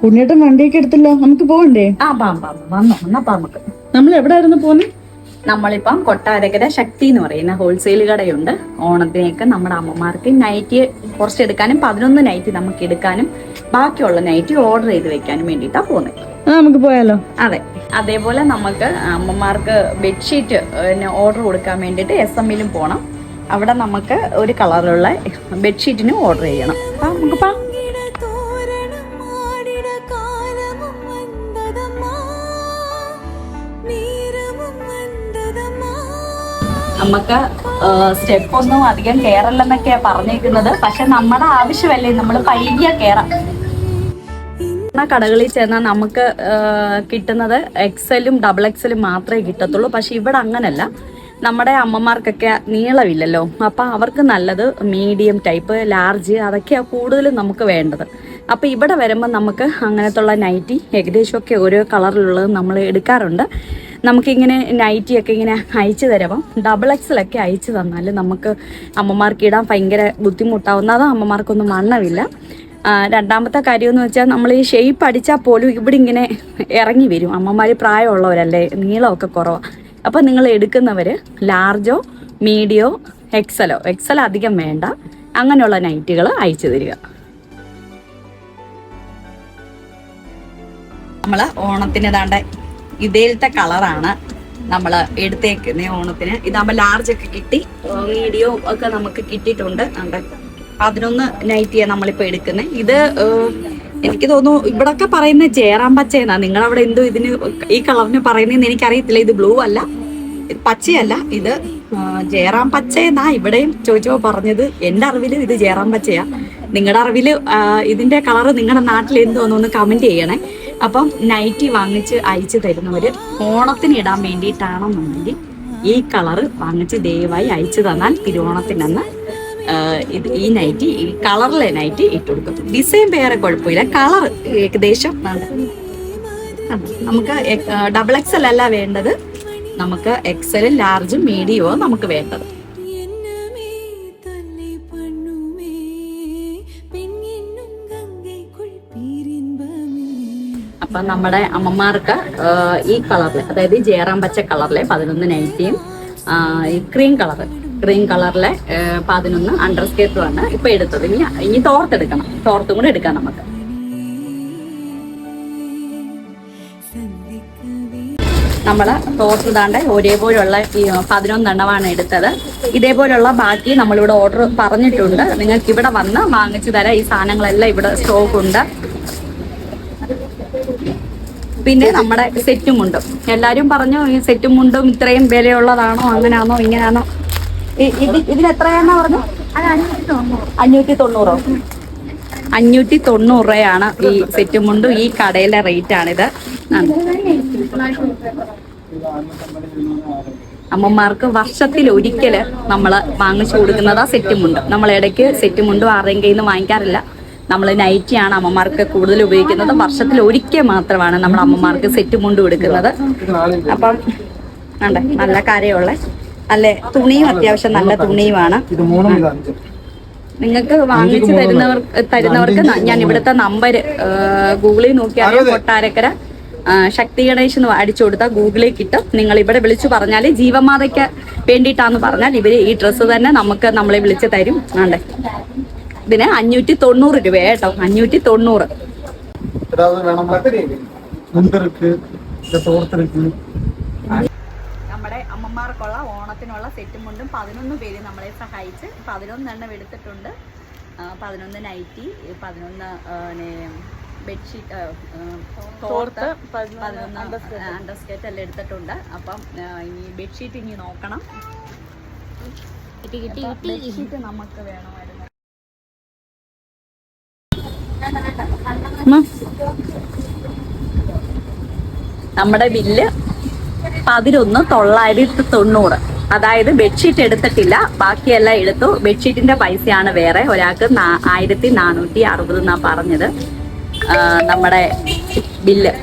ഉണ്ണിയേട്ടൻ വണ്ടിയൊക്കെ എടുത്തല്ലോ, നമുക്ക് പോകണ്ടേ? വന്നു വന്നപ്പോ നമുക്ക് നമ്മൾ എവിടെയായിരുന്നു പോന്നെ? നമ്മളിപ്പം കൊട്ടാരക്കര ശക്തി എന്ന് പറയുന്ന ഹോൾസെയിൽ കടയുണ്ട്. ഓണത്തിനൊക്കെ നമ്മുടെ അമ്മമാർക്ക് നൈറ്റി കുറച്ച് എടുക്കാനും 11 നൈറ്റി നമുക്ക് എടുക്കാനും ബാക്കിയുള്ള നൈറ്റി ഓർഡർ ചെയ്ത് വെക്കാനും വേണ്ടിയിട്ടാണ് പോകുന്നത്. നമുക്ക് പോയാലോ? അതെ, അതേപോലെ നമുക്ക് അമ്മമാർക്ക് ബെഡ്ഷീറ്റ് ഓർഡർ കൊടുക്കാൻ വേണ്ടിയിട്ട് SMലും പോകണം. അവിടെ നമുക്ക് ഒരു കളറിലുള്ള ബെഡ്ഷീറ്റിന് ഓർഡർ ചെയ്യണം. നമുക്ക് നമുക്ക് സ്റ്റെപ്പ് ഒന്നും അധികം കയറല്ലെന്നൊക്കെയാ പറഞ്ഞേക്കുന്നത്. പക്ഷെ നമ്മുടെ ആവശ്യമല്ലേ, നമ്മൾ പയ്യ കയറാം. കടകളിൽ ചെന്നാൽ നമുക്ക് കിട്ടുന്നത് XLും XXലും മാത്രമേ കിട്ടത്തുള്ളൂ. പക്ഷെ ഇവിടെ അങ്ങനല്ല. നമ്മുടെ അമ്മമാർക്കൊക്കെ നീളമില്ലല്ലോ, അപ്പം അവർക്ക് നല്ലത് മീഡിയം ടൈപ്പ്, ലാർജ് അതൊക്കെയാണ് കൂടുതലും നമുക്ക് വേണ്ടത്. അപ്പോൾ ഇവിടെ വരുമ്പോൾ നമുക്ക് അങ്ങനത്തുള്ള നൈറ്റി ഏകദേശമൊക്കെ ഓരോ കളറിലുള്ളത് നമ്മൾ എടുക്കാറുണ്ട്. നമുക്കിങ്ങനെ നൈറ്റിയൊക്കെ ഇങ്ങനെ അയച്ചു തരുമ്പം XXലൊക്കെ അയച്ചു തന്നാൽ നമുക്ക് അമ്മമാർക്ക് ഇടാൻ ഭയങ്കര ബുദ്ധിമുട്ടാവുന്നത്. അമ്മമാർക്കൊന്നും വണ്ണമില്ല. രണ്ടാമത്തെ കാര്യമെന്ന് വെച്ചാൽ നമ്മൾ ഈ ഷേപ്പ് അടിച്ചാൽ പോലും ഇവിടെ ഇങ്ങനെ ഇറങ്ങി വരും. അമ്മമാർ പ്രായമുള്ളവരല്ലേ, നീളമൊക്കെ കുറവാണ്. അപ്പോൾ നിങ്ങൾ എടുക്കുന്നവർ ലാർജോ മീഡിയോ XL അധികം വേണ്ട, അങ്ങനെയുള്ള നൈറ്റികൾ അയച്ചു തരിക. നമ്മൾ ഓണത്തിന് ദാണ്ട ഇതേലത്തെ കളറാണ് നമ്മൾ എടുത്തേക്കുന്നത് ഓണത്തിന്. ഇതാകുമ്പോൾ ലാർജ് ഒക്കെ കിട്ടി, മീഡിയോ ഒക്കെ നമുക്ക് കിട്ടിയിട്ടുണ്ട്. 11 നൈറ്റിയാണ് നമ്മളിപ്പോൾ എടുക്കുന്നത്. ഇത് എനിക്ക് തോന്നുന്നു ഇവിടൊക്കെ പറയുന്ന ജയറാം പച്ചയെന്നാ. നിങ്ങളവിടെ എന്തോ ഇതിന് ഈ കളറിന് പറയുന്നതെന്ന് എനിക്കറിയത്തില്ല. ഇത് ബ്ലൂ അല്ല, ഇത് പച്ചയല്ല, ഇത് ജയറാം പച്ചയെന്നാ ഇവിടെയും ചോദിച്ചപ്പോൾ പറഞ്ഞത്. എൻ്റെ അറിവിൽ ഇത് ജയറാം പച്ചയാ. നിങ്ങളുടെ അറിവിൽ ഇതിൻ്റെ കളറ് നിങ്ങളുടെ നാട്ടിൽ എന്തോന്നൊന്ന് കമൻറ്റ് ചെയ്യണേ. അപ്പം നൈറ്റി വാങ്ങിച്ച് അയച്ചു തരുന്നവർ ഓണത്തിന് ഇടാൻ വേണ്ടിയിട്ടാണെന്നുണ്ടെങ്കിൽ ഈ കളറ് വാങ്ങിച്ച് ദയവായി അയച്ചു തന്നാൽ തിരുവോണത്തിനന്ന് ഈ നൈറ്റി, ഈ കളറിലെ നൈറ്റി ഇട്ട് കൊടുക്കും. ഡിസൈൻ വേറെ കുഴപ്പമില്ല, കളർ ഏകദേശം നമുക്ക് XXL അല്ല വേണ്ടത്, നമുക്ക് XL ലാർജും മീഡിയവും നമുക്ക് വേണ്ടത്. അപ്പം നമ്മുടെ അമ്മമാർക്ക് ഈ കളറിൽ, അതായത് ജയറാം പച്ച കളറിലെ 11 നൈറ്റിയും ഈ ക്രീം കളറിലെ 11 അണ്ടർ സ്കേർട്ടുമാണ് ഇപ്പൊ എടുത്തത്. ഇനി തോർത്തെടുക്കണം, തോർത്തും കൂടെ എടുക്കാം നമുക്ക്. നമ്മൾ തോർത്തിടാണ്ട് ഒരേപോലുള്ള 11 എണ്ണമാണ് എടുത്തത്. ഇതേപോലുള്ള ബാക്കി നമ്മളിവിടെ ഓർഡർ പറഞ്ഞിട്ടുണ്ട്. നിങ്ങൾക്ക് ഇവിടെ വന്ന് വാങ്ങിച്ചു തരാം. ഈ സാധനങ്ങളെല്ലാം ഇവിടെ സ്റ്റോക്ക് ഉണ്ട്. പിന്നെ നമ്മുടെ സെറ്റും മുണ്ടും, എല്ലാവരും പറഞ്ഞു ഈ സെറ്റും മുണ്ടും ഇത്രയും വിലയുള്ളതാണോ, അങ്ങനെയാണോ ഇങ്ങനെയാണോ. ഇതിന് എത്രയാണോ പറഞ്ഞു? 590. 590 രൂപയാണ് ഈ സെറ്റും മുണ്ടും. ഈ കടയിലെ റേറ്റ് ആണിത്. അമ്മമാർക്ക് വർഷത്തിൽ ഒരിക്കല് നമ്മൾ വാങ്ങിച്ചു കൊടുക്കുന്നത് ആ സെറ്റും മുണ്ടും. നമ്മൾ ഇടയ്ക്ക് സെറ്റും മുണ്ടും ആരുടെയും കയ്യിൽ നിന്ന് വാങ്ങിക്കാറില്ല. നമ്മൾ നൈറ്റിയാണ് അമ്മമാർക്ക് കൂടുതൽ ഉപയോഗിക്കുന്നത്. വർഷത്തിൽ ഒരിക്കൽ മാത്രമാണ് നമ്മൾ അമ്മമാർക്ക് സെറ്റ് മുണ്ടും എടുക്കുന്നത്. അപ്പം നല്ല കാര്യമുള്ള അല്ലെ, തുണിയും അത്യാവശ്യം നല്ല തുണിയുമാണ്. നിങ്ങൾക്ക് വാങ്ങിച്ചു തരുന്നവർക്ക് ഞാൻ ഇവിടുത്തെ നമ്പർ ഗൂഗിളിൽ നോക്കിയാൽ കൊട്ടാരക്കര ശക്തി ഗണേഷ് എന്ന് അടിച്ചു കൊടുത്താൽ ഗൂഗിളിൽ കിട്ടും. നിങ്ങൾ ഇവിടെ വിളിച്ചു പറഞ്ഞാൽ ജീവമാതയ്ക്ക് വേണ്ടിയിട്ടാന്ന് പറഞ്ഞാൽ ഇവര് ഈ ഡ്രസ്സ് തന്നെ നമ്മളെ വിളിച്ച് തരും. ആണ്ടേ, ഇതിന് 590 രൂപ കേട്ടോ, 590. നമ്മുടെ അമ്മമാർക്കുള്ള ഓണത്തിനുള്ള സെറ്റും കൊണ്ടും 11 പേര് നമ്മളെ സഹായിച്ച് 11 എണ്ണം എടുത്തിട്ടുണ്ട്. 11 നൈറ്റി, 11 ബെഡ്ഷീറ്റ്, തോർത്ത്, 11 അണ്ടർസ്കേർട്ട് എല്ലാം എടുത്തിട്ടുണ്ട്. അപ്പം ഇനി ബെഡ്ഷീറ്റ് ഇനി നോക്കണം. ബെഡ്ഷീറ്റ് നമുക്ക് വേണമായിരുന്നു. നമ്മുടെ ബില്ല് 11,990. അതായത് ബെഡ്ഷീറ്റ് എടുത്തിട്ടില്ല, ബാക്കിയെല്ലാം എടുത്തു. ബെഡ്ഷീറ്റിന്റെ പൈസയാണ് വേറെ. ഒരാൾക്ക് 1460 എന്നാ പറഞ്ഞത് നമ്മുടെ ബില്ല്.